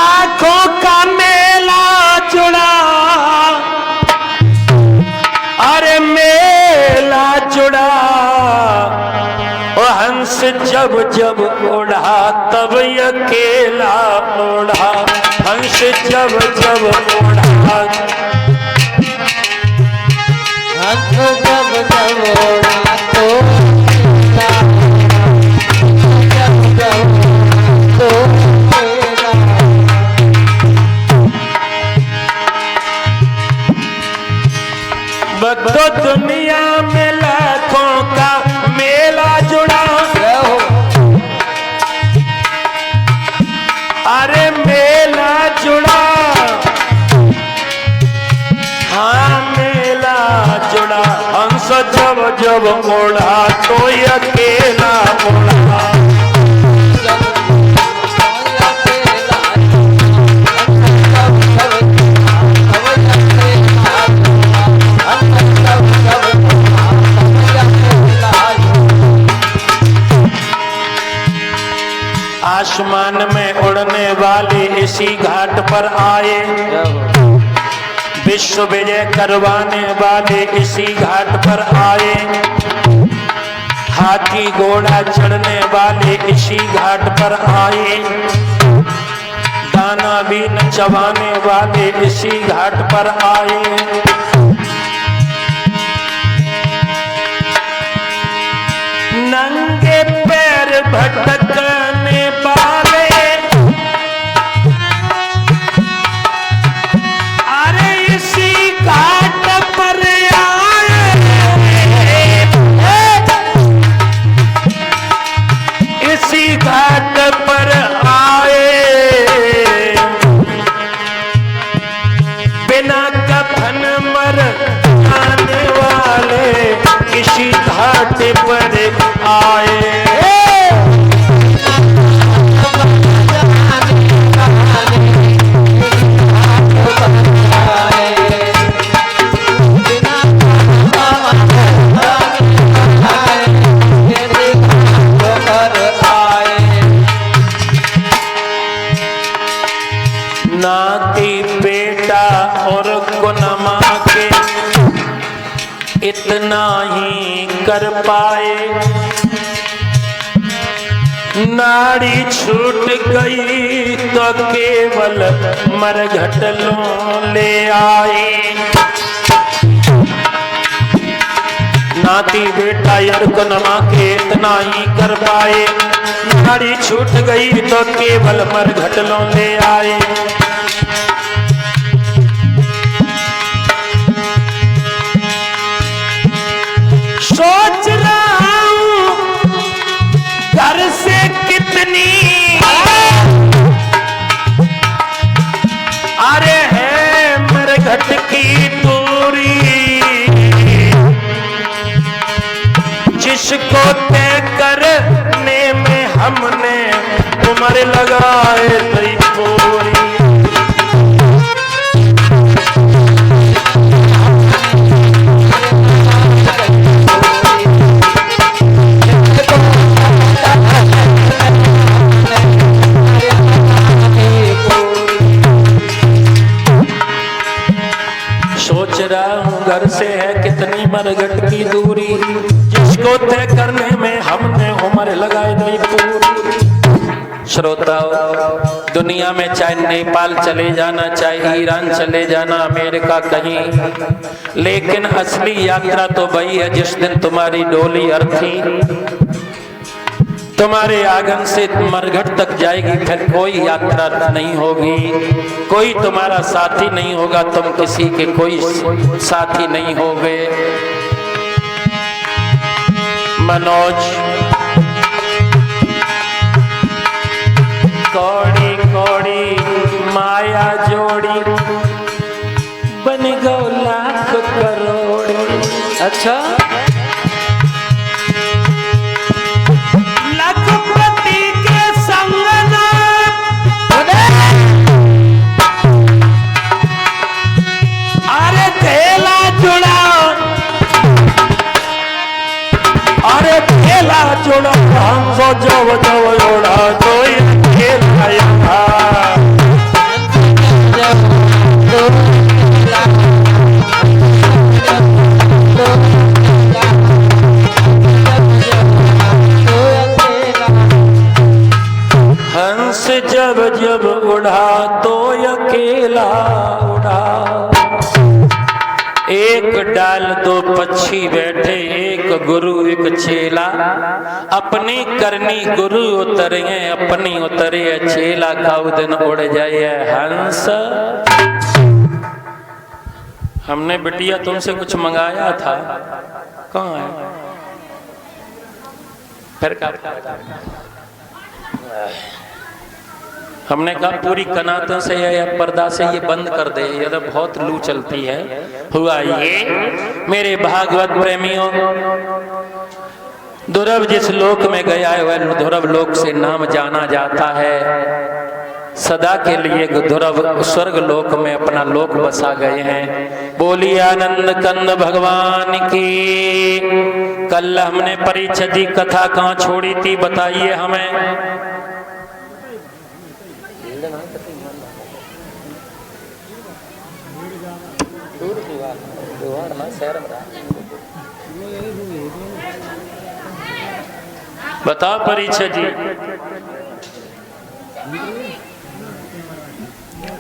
लाखों का मेला जुड़ा, अरे मेला जुड़ा, हंस जब जब उड़ा तब अकेला उड़ा, हंस जब जब उड़ा, हंस जब जब उड़ा तो जब जब तो बदो दुनिया में लाखों का मेला जुड़ा, अरे मेला जुड़ा, हाँ मेला जुड़ा, हंस जब जब उड़ा तो अकेला उड़ा, आसमान में उड़ने वाले इसी घाट पर आए, विश्व विजय करवाने वाले इसी घाट पर आए, हाथी घोड़ा चढ़ने वाले इसी घाट पर आए, दाना बीन चबाने वाले इसी घाट पर आए, नंगे पैर भटकने वाले, अरे इसी घाट पर आए, इसी घाट पर आए, बिना कफन मर जाने वाले इसी घाट पर आए, नाती बेटा और गुनमा के इतना ही कर पाए, नाड़ी छूट गई तो केवल मरघट लो ले आए, नाती बेटा और गुनमा के इतना ही कर पाए, नाड़ी छूट गई तो केवल मरघट लो ले आए, सोच रहा हूं घर से कितनी अरे है मरघट की दूरी, जिसको तय करने में हमने उम्र लगाए नहीं पूरी, सोच रहा हूँ घर से है कितनी मरघट की दूरी, जिसको तय करने में हमने उम्र लगाई नहीं पूरी। श्रोताओं, दुनिया में चाहे नेपाल चले जाना, चाहे ईरान चले जाना, अमेरिका कहीं, लेकिन असली यात्रा तो वही है जिस दिन तुम्हारी डोली अर्थी तुम्हारे आंगन से मरघट तक जाएगी, फिर कोई यात्रा नहीं होगी, कोई तुम्हारा साथी नहीं होगा, तुम किसी के कोई साथी नहीं होगे। मनोज कौड़ी कौड़ी माया जोड़ी बन गो लाख करोड़। अच्छा, जोड़ा हम सो जब जब जोड़ा तो ये खेल आया। हंस जब जब उड़ा तो अकेला उड़ा, एक डाल दो पक्षी बैठे एक गुरु एक चेला, अपनी करनी गुरु उतरे अपनी उतरे चेला, खाऊ दिन उड़ जाए हंस। हमने बिटिया तुमसे कुछ मंगाया था, कहाँ है? फिर कहा हमने कहा पूरी कनातों से या पर्दा से ये बंद कर दे, ये तो बहुत लू चलती है। हुआ ये मेरे भागवत प्रेमियों, दुर्लभ जिस लोक में गया है वह दुर्लभ लोक से नाम जाना जाता है। सदा के लिए दुर्लभ स्वर्ग लोक में अपना लोक बसा गए हैं। बोली आनंद कंद भगवान की। कल हमने परिचय जी कथा कहाँ छोड़ी थी बताइए हमें। बताओ परिचय जी,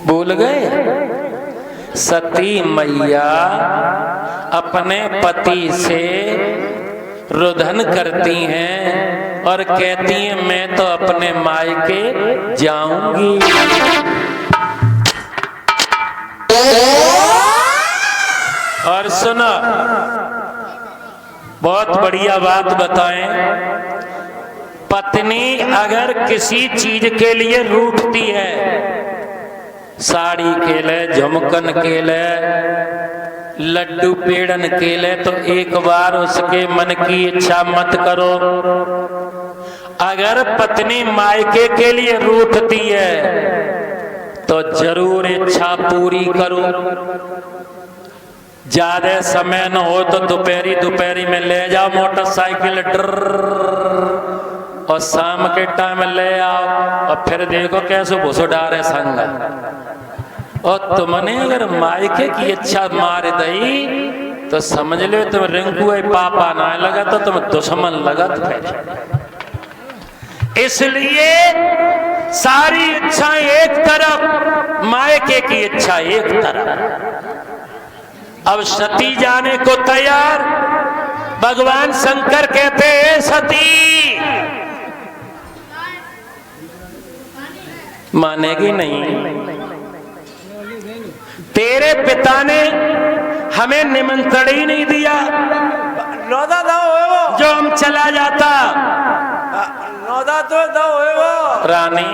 भूल गए? सती मैया अपने पति से रुदन करती हैं और कहती हैं मैं तो अपने मायके जाऊंगी। और सुनो, बहुत बढ़िया बात बताएं, पत्नी अगर किसी चीज के लिए रूठती है, साड़ी के लिए, झुमकन के लिए, लड्डू पेड़न के लिए, तो एक बार उसके मन की इच्छा मत करो। अगर पत्नी मायके के लिए रूठती है तो जरूर इच्छा पूरी करो। ज्यादा समय न हो तो दोपहरी में ले जाओ मोटरसाइकिल ड्र, और शाम के टाइम ले आओ और फिर देखो कैसे भुसुडारे संग। और तुमने अगर मायके की इच्छा मार दई तो समझ लो तुम रिंकू पापा ना लगा तो तुम दुश्मन लगत फिर। इसलिए सारी इच्छा एक तरफ, मायके की इच्छा एक तरफ। अब सती जाने को तैयार। भगवान शंकर कहते हैं सती मानेगी नहीं। तेरे पिता ने हमें निमंत्रण ही नहीं दिया, नौदा दो वो जो हम चला जाता। नौदा तो दो वो। रानी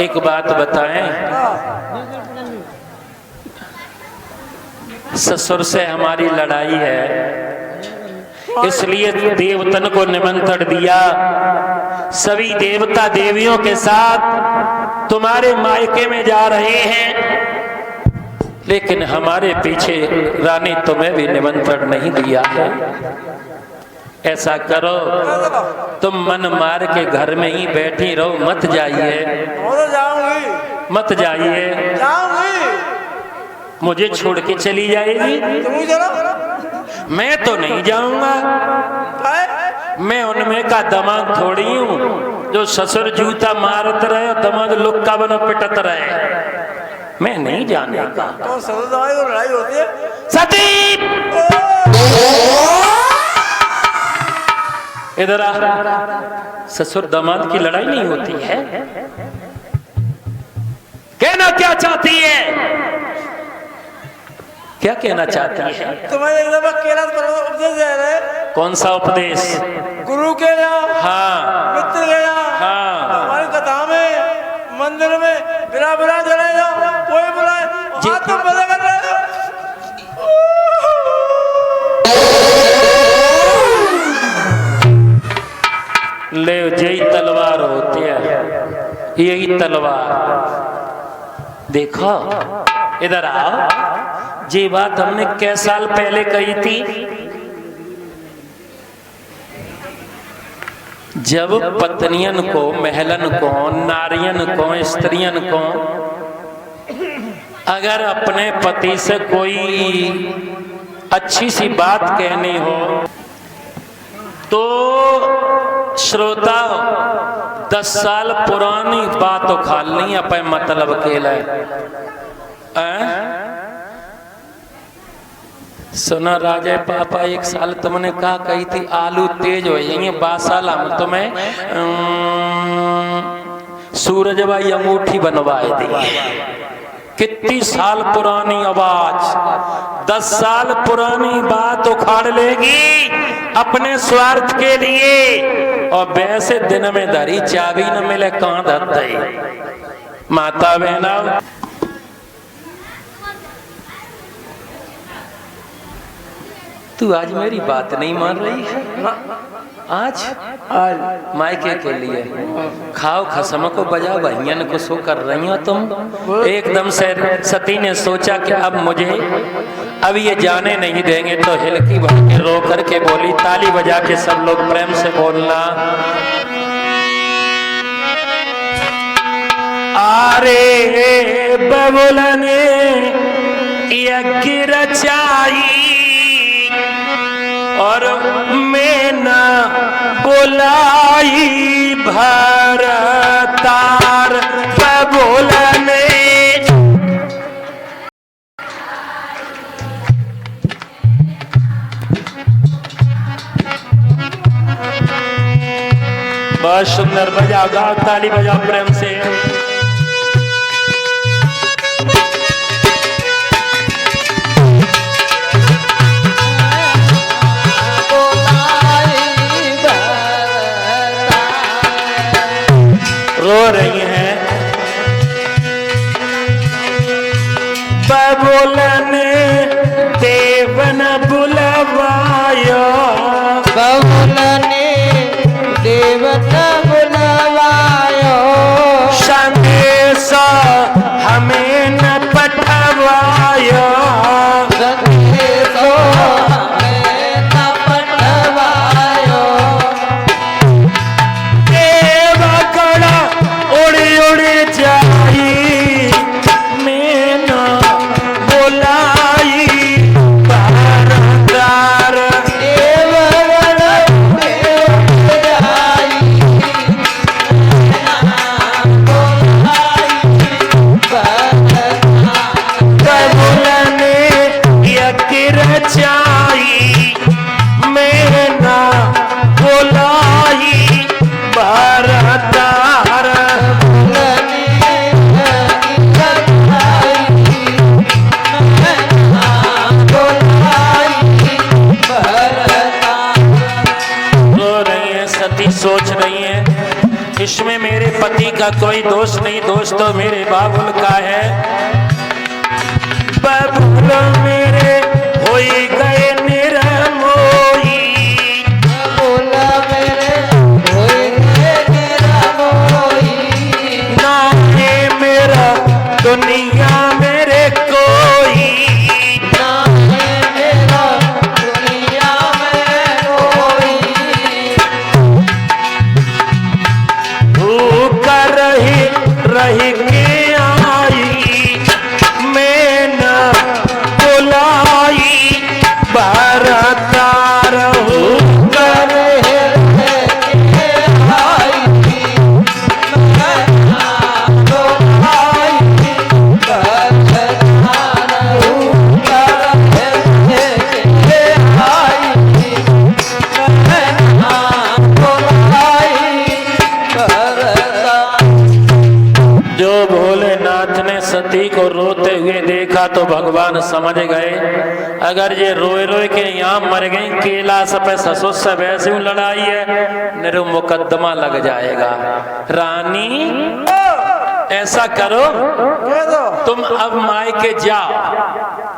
एक बात बताएं, ससुर से हमारी लड़ाई है, इसलिए देवतन को निमंत्रण दिया। सभी देवता देवियों के साथ तुम्हारे मायके में जा रहे हैं, लेकिन हमारे पीछे रानी तुम्हें भी निमंत्रण नहीं दिया है। ऐसा करो तुम मन मार के घर में ही बैठी रहो, मत जाइए, मत जाइए। मुझे छोड़ के चली जाएगी? मैं तो नहीं जाऊंगा। मैं उनमें का दमाद थोड़ी हूँ जो ससुर जूता मारत रहे और दमाद लुक्का बनो पिटत रहे। मैं नहीं जाने का। तो लड़ाई होती है सती, इधर आ। ससुर दामाद की लड़ाई नहीं होती है। कहना क्या चाहती है? क्या कहना चाहती है? तुम्हें एक दफा केला उपदेश दे रहे। कौन सा उपदेश? गुरु के यहाँ, हाँ, मित्र के यहाँ, हाँ, हमारी कथा में मंदिर में बिरा बिरा जलाए जाओ, कोई बुलाए हाथ तुम बंद कर रहे हो। ले यही तलवार होती है, यही तलवार। देखो इधर आओ। ये बात हमने कै साल पहले कही थी, जब पत्नियन को, महलन को, नारियन को, स्त्रियन को अगर अपने पति से कोई अच्छी सी बात कहनी हो तो श्रोता 10 साल पुरानी बात उखाल ली अपने मतलब के लिए। सुना राजा पापा, 1 साल तुमने कहा कही थी आलू तेज हो जाएंगे, 12 साल हम तुम्हें सूरज भाई अंगूठी बनवाए दी। कितनी साल पुरानी आवाज, 10 साल पुरानी बात उखाड़ लेगी अपने स्वार्थ के लिए, और वैसे दिन में धरी चाबी न मिले कहां धरते। माता बहना, तू आज मेरी बात नहीं मान रही है। आज मायके के लिए खाओ खसम को बजाओ भैयन को सो कर रही हो तुम। एकदम से सती ने सोचा कि अब मुझे अब ये जाने नहीं देंगे, तो हिलकी भर के रो करके बोली, ताली बजा के सब लोग प्रेम से बोलना, आरे बबुलने यज्ञ रचाई और मैं न बुलाई भरतार बबुलने। बहुत सुंदर, बजाओ गाओ, ताली बजाओ प्रेम से। रो रही हैं बबुलने देवन बुलवायो, बबुलने देवन बुलवायो, संदेश हमें न पठवायो, संदेश हमें न पठवायो, देवगण उड़ी उड़ी जाई मैं न बुलाई भरतार। देवगण उड़ी जाई बबुलने यज्ञ रचाई मैं न बुलाई भरतार। रो रही है सती, सोच रही है इसमें मेरे पति का कोई दोष नहीं, दोष तो मेरे बाबुल का है। बाबुल मेरे होई गए निरमोई, बोला मेरे होए निरमोई, ना है मेरा दुनिया मेरे कोई, ना है मेरा दुनिया में कोई, भूख रही रही के आई मैं न बुलाई भरतार। कर जो भोलेनाथ ने सती को रोते हुए देखा तो भगवान समझ गए, अगर ये रोए रोए के यहाँ मर गई, कैलाश पे ससुर से वैसे लड़ाई है, निरु मुकदमा लग जाएगा। रानी ऐसा करो, तुम अब मायके जाओ,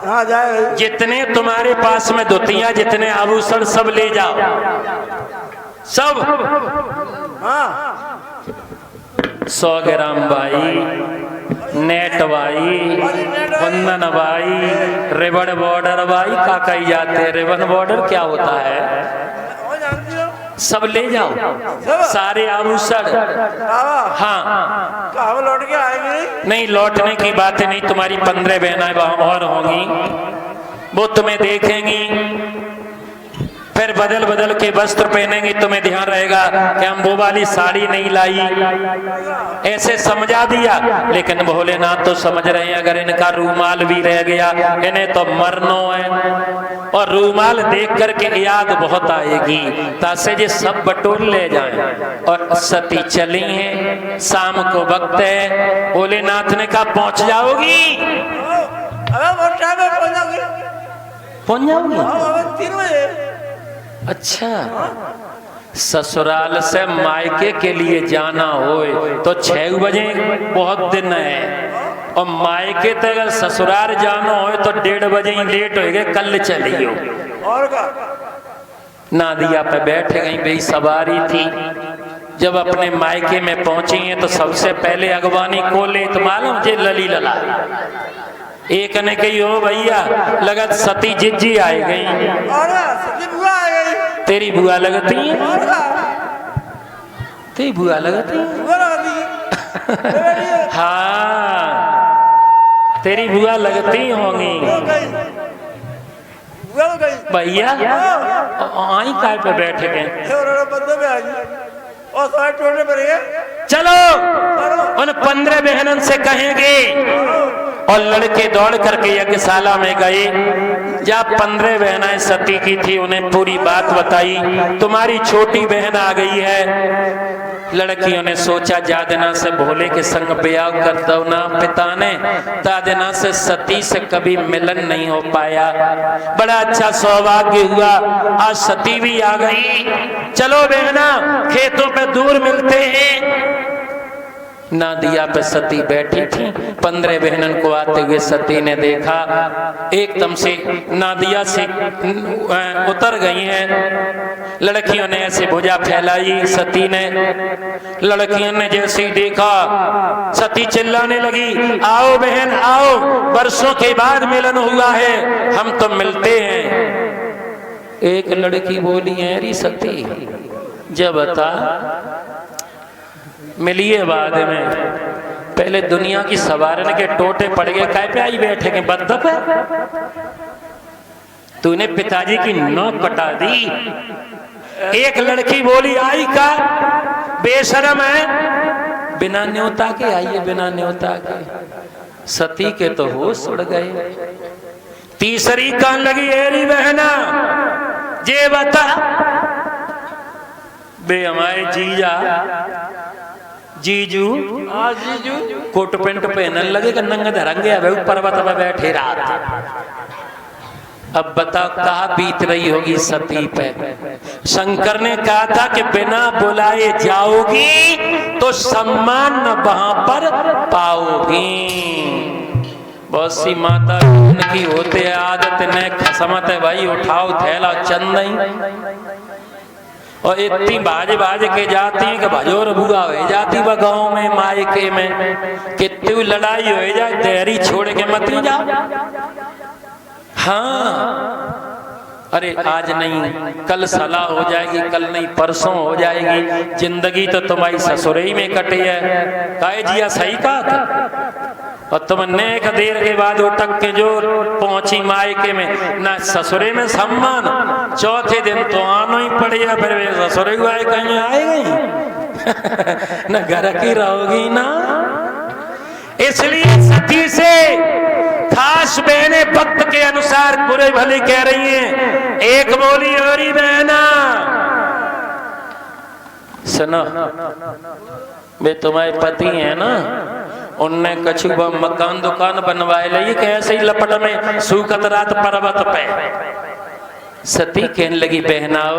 हाँ जाए, जितने तुम्हारे पास में धोतियां, जितने आभूषण सब ले जाओ, सब। हाँ 100 ग्राम बाई, नेट बाई, कुंदन बाई, रिबन बॉर्डर बाई, का कही जाते हैं। रिबन बॉर्डर क्या होता है? वो जानती हो? सब ले जाओ, सारे आभूषण। हाँ हम लौट के आएंगे नहीं? नहीं, लौटने की बातें नहीं, तुम्हारी 15 बहनाएं और होंगी, वो तुम्हें देखेंगी, फिर बदल बदल के वस्त्र पहनेंगे। तुम्हें ध्यान रहेगा कि हम वो वाली साड़ी नहीं लाई, ऐसे समझा दिया। लेकिन भोलेनाथ तो समझ रहे हैं, अगर इनका रूमाल भी रह गया इन्हें तो मरनो है, और रूमाल देख करके याद बहुत आएगी, तासे जे सब बटोर ले जाएं। और सती चली हैं, शाम को वक्त है, भोलेनाथ ने कहा पहुंच जाओगी? पहुंच जाओगी? 3 बजे। अच्छा, ससुराल से मायके के लिए जाना हो तो 6 बजे बहुत दिन है, और मायके तक अगर ससुराल जाना हो तो 1:30 बजे ही लेट हो गए, कल चलियो। और का नादिया पे बैठ गई, बेई सवारी थी। जब अपने मायके में पहुंची हैं तो सबसे पहले अगवानी को ले, तो मालूम जे लली लला। एक ने कही हो भैया लगत सती जिज्जी आई गई। और सती बुआ आ गई। तेरी बुआ लगती है? और का तेरी बुआ लगती है? बुआ लगती है। हाँ, तेरी बुआ लगती होंगी। भैया आई काय पे बैठ गए? चलो उन 15 बहनों से कहेंगे। और लड़के दौड़ करके यज्ञशाला में गए, जब 15 बहनें सती की थी, उन्हें पूरी बात बताई। तुम्हारी छोटी बहन आ गई है। लड़कियों ने सोचा जादना से भोले के संग ब्याह कर दो ना। पिता ने दादना से सती से कभी मिलन नहीं हो पाया, बड़ा अच्छा सौभाग्य हुआ, आज सती भी आ गई। चलो बहना खेतों पे दूर मिलते हैं। नादिया पे सती बैठी थी, 15 बहनों को आते हुए सती ने देखा, एकदम से नादिया से उतर गई हैं। लड़कियों ने ऐसे भुजा फैलाई, सती ने, लड़कियों ने जैसे ही देखा सती चिल्लाने लगी, आओ बहन आओ, वर्षों के बाद मिलन हुआ है, हम तो मिलते हैं। एक लड़की बोली, अरे सती जब बता मिलिए बाद में, पहले दुनिया की सवारन के टोटे पड़ गए, काय पे आई बैठे के बददप है। तूने पिताजी की नौक कटा दी। एक लड़की बोली, आई का बेशरम है, बिना न्योता के आई है, बिना न्योता के। सती के तो होश उड़ गए। तीसरी कान लगी, एरी बहना जे बता बे हमारे जीजा जीजू कोट पेंट पहनने लगे कि नंगे धरंगे अब पर्वत पर बैठे रात। अब बताओ कहाँ बीत रही होगी सती पे। शंकर ने कहा था कि बिना बुलाए जाओगी तो सम्मान न वहां पर पाओगी। बहुत सी माता उनकी होते आदत ने खसमत है, भाई उठाओ थैला चंद नहीं, और इतनी बाज के जाती है कि भजोर बुआ हो जाती वह गाँव में मायके में, कितनी लड़ाई हो जाए देरी छोड़ के मत ही जा। हाँ, अरे आज नहीं कल सलाह हो जाएगी, कल नहीं परसों हो जाएगी, जिंदगी तो तुम्हारी ससुरई में कटी है। काहे जिया सही कहा था। और तुम नेक देर के बाद उठक के जो पहुंची मायके में, ना ससुरे में सम्मान, चौथे दिन तो आना ही पड़ेगा, फिर वे ससुरे को आए कहीं आएगी न घर की रहोगी ना। इसलिए सती से खास बहने भक्त के अनुसार बुरे भले कह रही हैं। एक बोली, औरी बहना सुनो, वे तुम्हारे पति है ना, उनने कछु मकान दुकान बनवाए लगी कि ऐसे ही लपट में सूखत रात पर्वत पे। सती कहने लगी, बहनाओ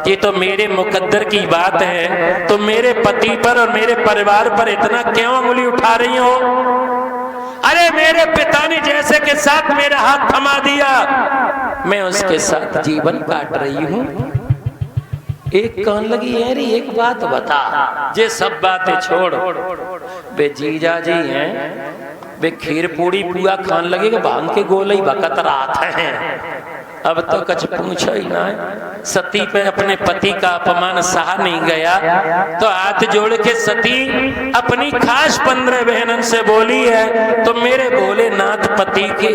ये तो मेरे मुकद्दर की बात है, तो मेरे पति पर और मेरे परिवार पर इतना क्यों उंगली उठा रही हो। अरे मेरे पिता ने जैसे के साथ मेरा हाथ थमा दिया, मैं उसके साथ जीवन काट रही हूँ। एक कहने लगी, अरे एक बात बता, ये सब बातें छोड़, बे जीजा जी हैं, बे खीर पूड़ी पुआ खान लगे कि भांग के गोले ही बकत रात है। अब तो कुछ पूछो ही ना। सती पे अपने पति का अपमान सहा नहीं गया तो हाथ जोड़ के सती अपनी खास 15 बहनों से बोली है, तो मेरे भोलेनाथ पति की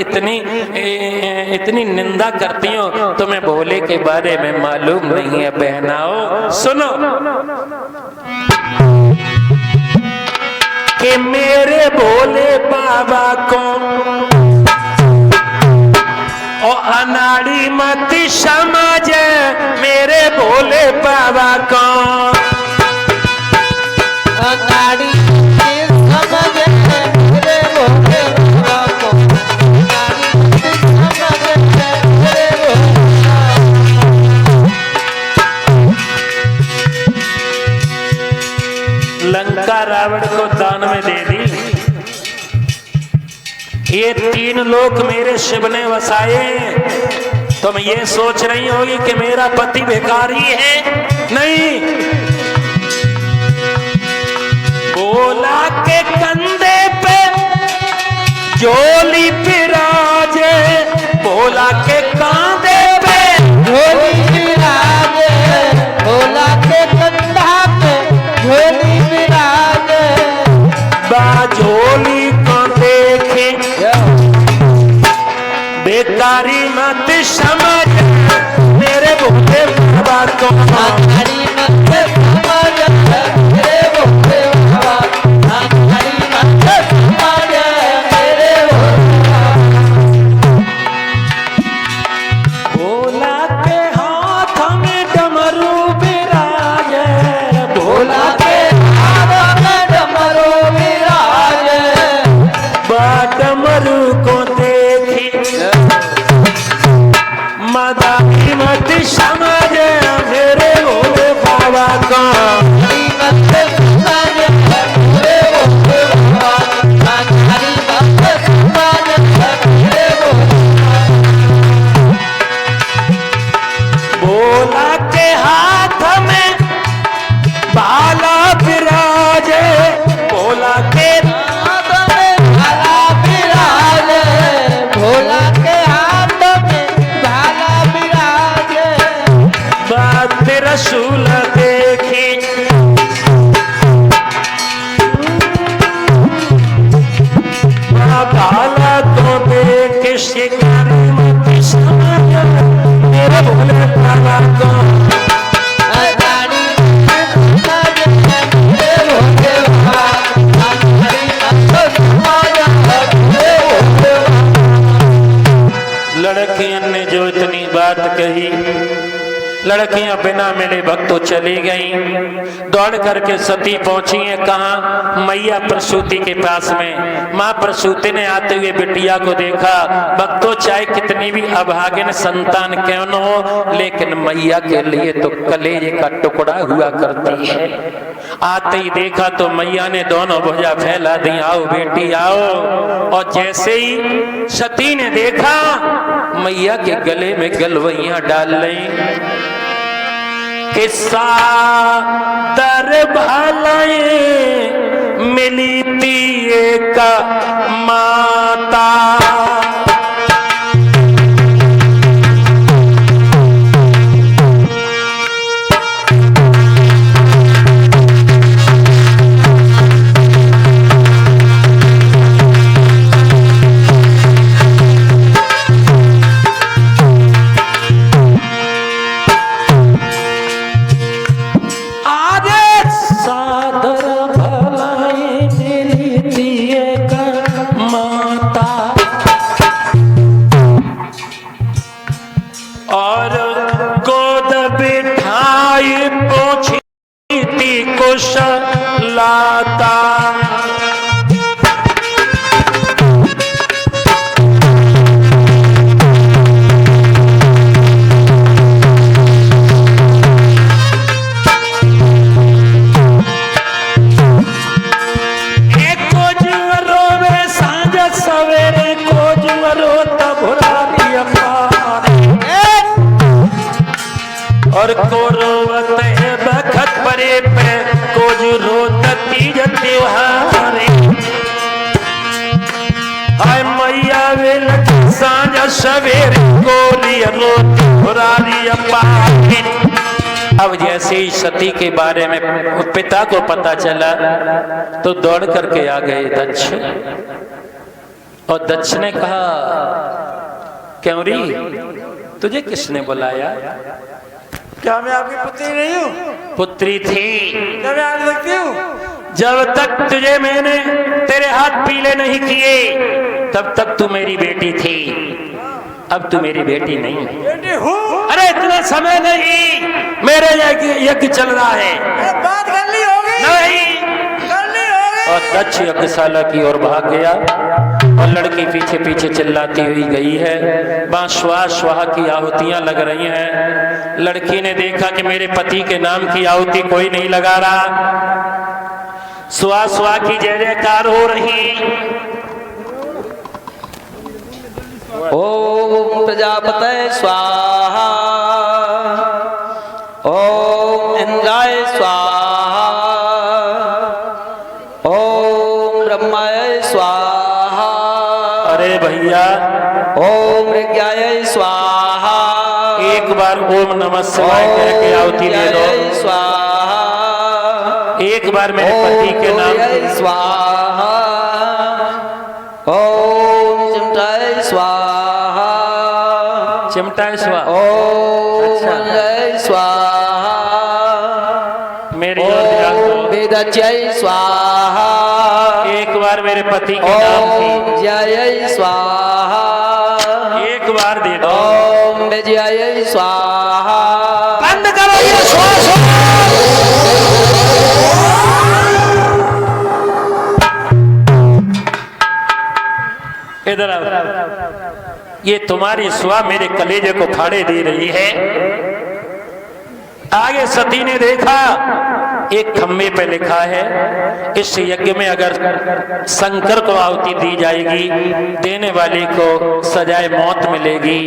इतनी निंदा करती हो, तुम्हें भोले के बारे में मालूम नहीं है बहनाओ। सुनो कि मेरे भोले बाबा को और अनाड़ी मत समझ, मेरे भोले बाबा को अनाड़ी समझ, मेरे भोले बाबा को अनाड़ी समझ, मेरे लंका रावण को दान में दे दी। ये 3 लोक मेरे शिव ने वसाए। तुम ये सोच रही होगी कि मेरा पति भिखारी है, नहीं। भोला के कंधे पे झोली विराजे, भोला के कंधे पे झोली विराजे, भोला के कंधा पे झोली विराजे। बाझोली को देखे बेकारी मत समझ, मेरे भोले बाबा को अनाड़ी मत समझ, मेरे भोले बाबा, अनाड़ी मत समझ, मेरे भोला के हाथ में डमरू विराजे, भोला के हाथ में डमरू विराजे। डमरू को देखी मदारी मत समझ, मेरे भोले बाबा को भोला के हाथ में भाला विराजे, भोला के हाथ में भाला विराजे, भोला के हाथ में भाला विराजे। बात रसूल देखी भाला तो देख शिकारी मत समझ, मेरे भोले बाबा को अनाड़ी समझ, मेरे भोले बाबा, अनाड़ी मत समझ, मेरे भोले बाबा। लड़कियों ने जो इतनी बात कही, लड़कियां बिना मिले भक्तों चली गईं। दौड़ करके सती पहुंची है कहाँ? मैया प्रसूति के पास में। माँ प्रसूति ने आते हुए बिटिया को देखा। भक्तों चाहे कितनी भी अभागिन संतान क्यों न हो, लेकिन मैया के लिए तो कलेजे का टुकड़ा हुआ करती है। आते ही देखा तो मैया ने दोनों भुजा फैला दी, आओ बेटी आओ। और जैसे ही सती ने देखा, मैया के गले में गलवैया डाल ली। किस्सा दर भलाई मिली थी एक माता, और गोद बिठाई पूछी थी कुशलाता। और को रोवत है बखत परे पे, कोज रोत तीज त्योहारे। हाय मैया वेल सांझ सवेरे गोली रोटी भुरारी अपारी। अब जैसे ही सती के बारे में पिता को पता चला तो दौड़ करके आ गए दक्ष। और दक्ष ने कहा, क्योंरी तुझे किसने बुलाया? क्या मैं आपकी पुत्री नहीं हूँ? पुत्री थी। क्या मैं आज लगती हूँ? जब तक तुझे मैंने तेरे हाथ पीले नहीं किए तब तक तू मेरी बेटी थी। अब तू मेरी बेटी नहीं। बेटी हूँ। अरे इतना समय नहीं, मेरे यज्ञ चल रहा है। बात कर ली होगी। नहीं। कर ली होगी। और दक्ष यज्ञशाला की ओर भाग गया और लड़की पीछे पीछे चिल्लाती हुई गई है। वहां स्वाहा स्वाहा की आहुतियां लग रही हैं। लड़की ने देखा कि मेरे पति के नाम की आहुति कोई नहीं लगा रहा। स्वाहा स्वाहा की जय जयकार हो रही। ओम प्रजापते स्वाहा, ओम इंद्राय स्वाहा, ओम ब्रह्माय स्वाहा। अरे भैया, ओम ऋग्याय स्वाहा। एक बार ओम नमः शिवाय कह के आहुति दे दो। स्वाहा। एक बार मेरे पति के नाम। स्वाहा। ओम चिमटाय स्वाहा, चिमटाय स्वाहा। ओम मंगलाय स्वाहा, मेरी ओर ध्यान दो। वेदाच्यय स्वाहा। एक बार मेरे पति के नाम ओम की। जय स्वाहा। एक बार दे दो। ओम विजय स्वाहा। बंद करो ये श्वास। इधर आओ। ये तुम्हारी स्वा मेरे कलेजे को फाड़े दे रही है। आगे सती ने देखा एक खम्भे पे लिखा है, इस यज्ञ में अगर शंकर को आहुति दी जाएगी देने वाले को सजाए मौत मिलेगी।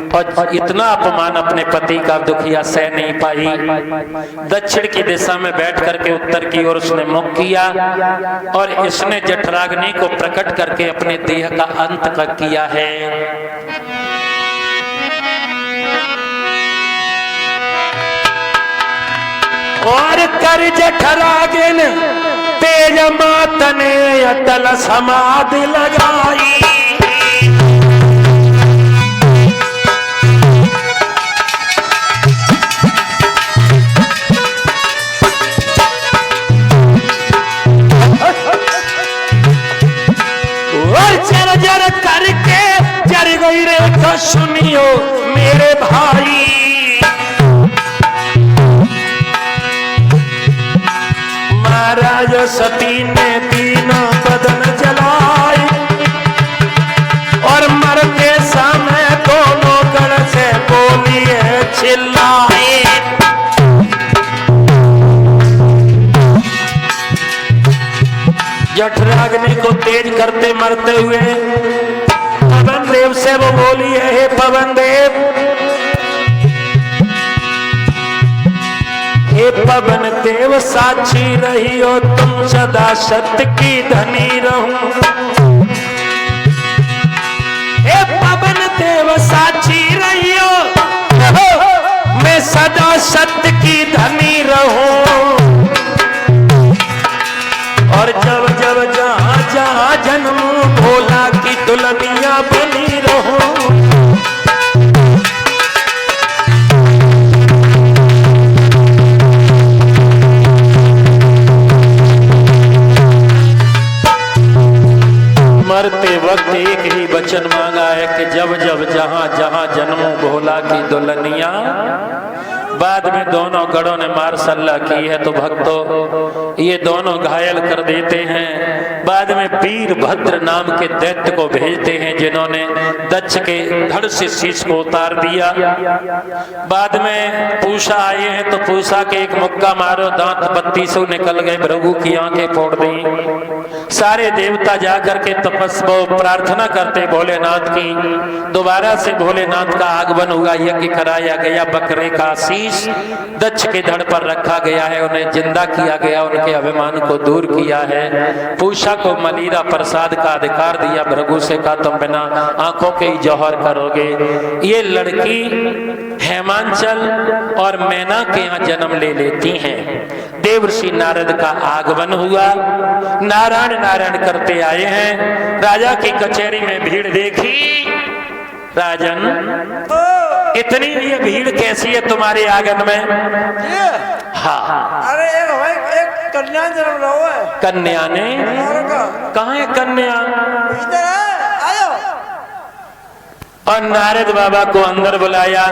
और इतना अपमान अपने पति का दुखिया सह नहीं पाई। दक्षिण की दिशा में बैठ करके उत्तर की ओर उसने मुख किया और इसने जठराग्नि को प्रकट करके अपने देह का अंत कर किया है। और कर जठरागिन तेज मातने अतल समाधि लगाई। और जर जर करके जर गई रेखा सुनियो मेरे भाई। महाराज सती ने तीनों बदन जलाए और मरते समय दोनों गढ़ से बोलिए चिल्लाए। जठराग्नि को तेज करते मरते हुए पवन देव से वो बोली है, हे पवन देव, हे पवन देव साक्षी रही हो तुम सदा सत्य की धनी रहूं। हे पवन देव साक्षी रही हो मैं सदा सत्य की धनी रहूं। और जब जब जहां जहां जन्म भोला की दुल्हनिया बनी रहो। मरते वक्त एक ही वचन मांगा है कि जब जब जहां जहां जन्म भोला की दुल्हनिया। बाद में दोनों गढ़ों ने मार सल्ला की है तो भक्तों ये दोनों घायल कर देते हैं। बाद में वीरभद्र नाम के दैत्य को भेजते हैं जिन्होंने दक्ष के धड़ से शीश को उतार दिया। बाद में पूषा आए हैं तो पूषा के एक मुक्का मारो दांत 32 निकल गए, भृगु की आंखें फोड़ दी। सारे देवता जाकर के तपस्या प्रार्थना करते भोलेनाथ की। दोबारा से भोलेनाथ का आगमन हुआ, यज्ञ कराया गया, बकरे का शीश शीश दक्ष के धड़ पर रखा गया है, उन्हें जिंदा किया गया, उनके अभिमान को दूर किया है। पूषा को मलिरा प्रसाद का अधिकार दिया, भृगु से कहा तुम बिना आंखों के ही जौहर करोगे। ये लड़की हेमांचल और मैना के यहाँ जन्म ले लेती हैं। देवर्षि नारद का आगमन हुआ, नारायण नारायण करते आए हैं। राजा की कचहरी में भीड़ देखी। राजन, इतनी ये भीड़ कैसी है तुम्हारे आंगन में? ये हाँ, अरे एक भाई एक कन्या जन्म रहा है। कन्या ने? कहाँ है कन्या? इधर है, आयो। और नारद बाबा को अंदर बुलाया।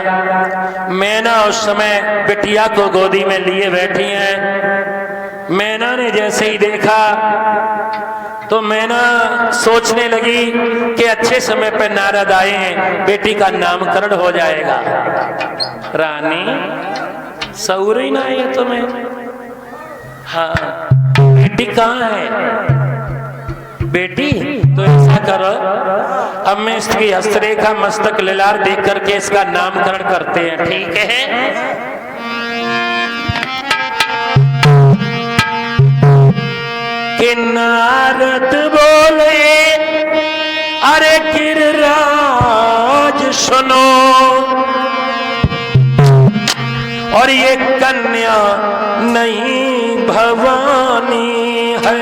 मैना उस समय बिटिया को गोदी में लिए बैठी हैं। मैना ने जैसे ही देखा तो मैना सोचने लगी कि अच्छे समय पर नारद आए हैं, बेटी का नामकरण हो जाएगा। रानी, सऊर ही ना आई है तुम्हें? हाँ, बेटी कहाँ है? बेटी, तो ऐसा करो, अब मैं इसकी हस्तरेखा मस्तक लिलार देख करके इसका नामकरण करते हैं, ठीक है? कि नारद बोले, अरे गिरिराज सुनो, और ये कन्या नहीं भवानी है।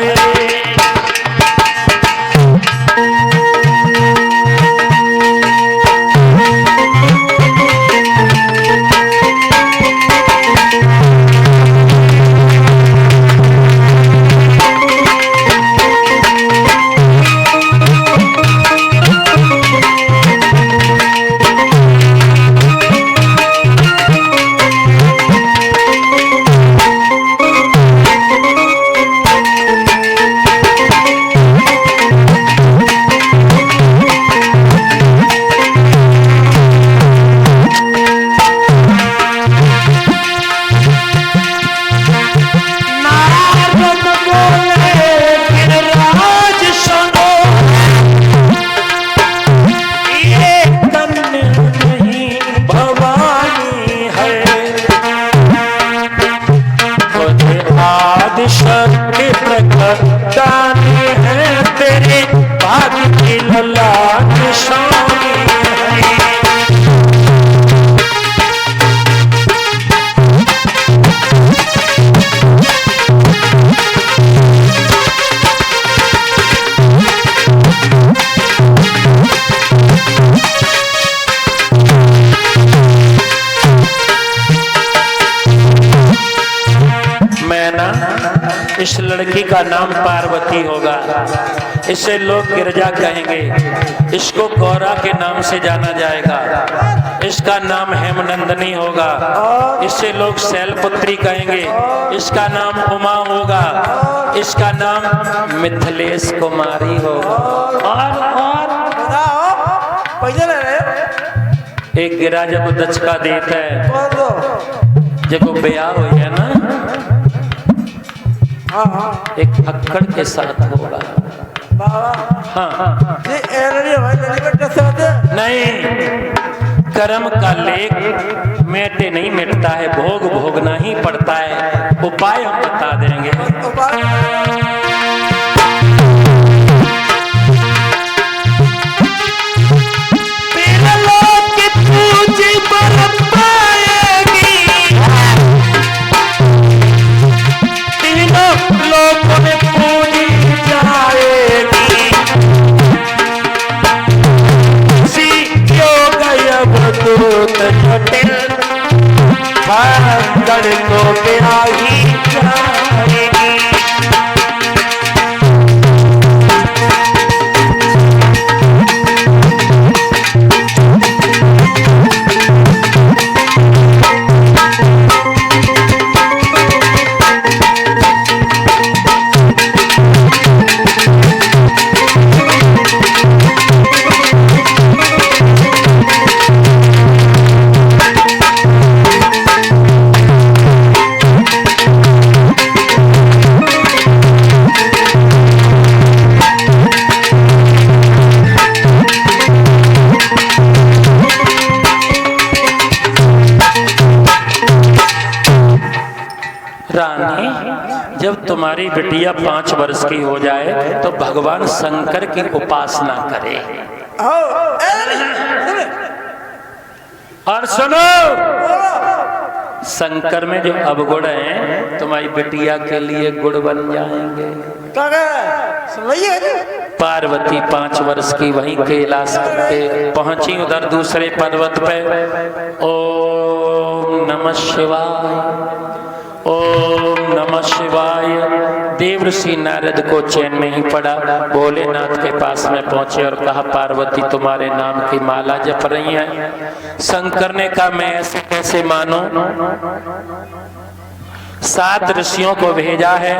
इस लड़की का नाम पार्वती होगा, इसे लोग गिरजा कहेंगे, इसको गौरा के नाम से जाना जाएगा, इसका नाम हेमनंदनी होगा, इसे लोग शैलपुत्री कहेंगे, इसका नाम उमा होगा, इसका नाम मिथिलेश कुमारी होगा। और पैसे ले रहे एक गिरा जब दच का देता है, जब वो ब्याह हुई है ना, एक फक्कड़ के साथ होगा। हाँ, नहीं, कर्म का लेख मेटे नहीं मिटता है, भोग भोगना ही पड़ता है। उपाय हम बता देंगे। को ब्याही जाएगी। रानी, जब तुम्हारी बिटिया 5 वर्ष की हो जाए तो भगवान शंकर की उपासना करे। और सुनो, शंकर में जो अवगुण हैं तुम्हारी बिटिया के लिए गुण बन जाएंगे। पार्वती 5 वर्ष की वहीं कैलाश करके पहुंची उधर दूसरे पर्वत पे। ओम नमः शिवाय, ओम नमः शिवाय। देवर्षि नारद को चैन नहीं पड़ा, भोलेनाथ के पास में पहुंचे और कहा पार्वती तुम्हारे नाम की माला जप रही है। शंकर ने कहा मैं ऐसे कैसे मानूं, 7 ऋषियों को भेजा है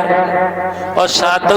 और 7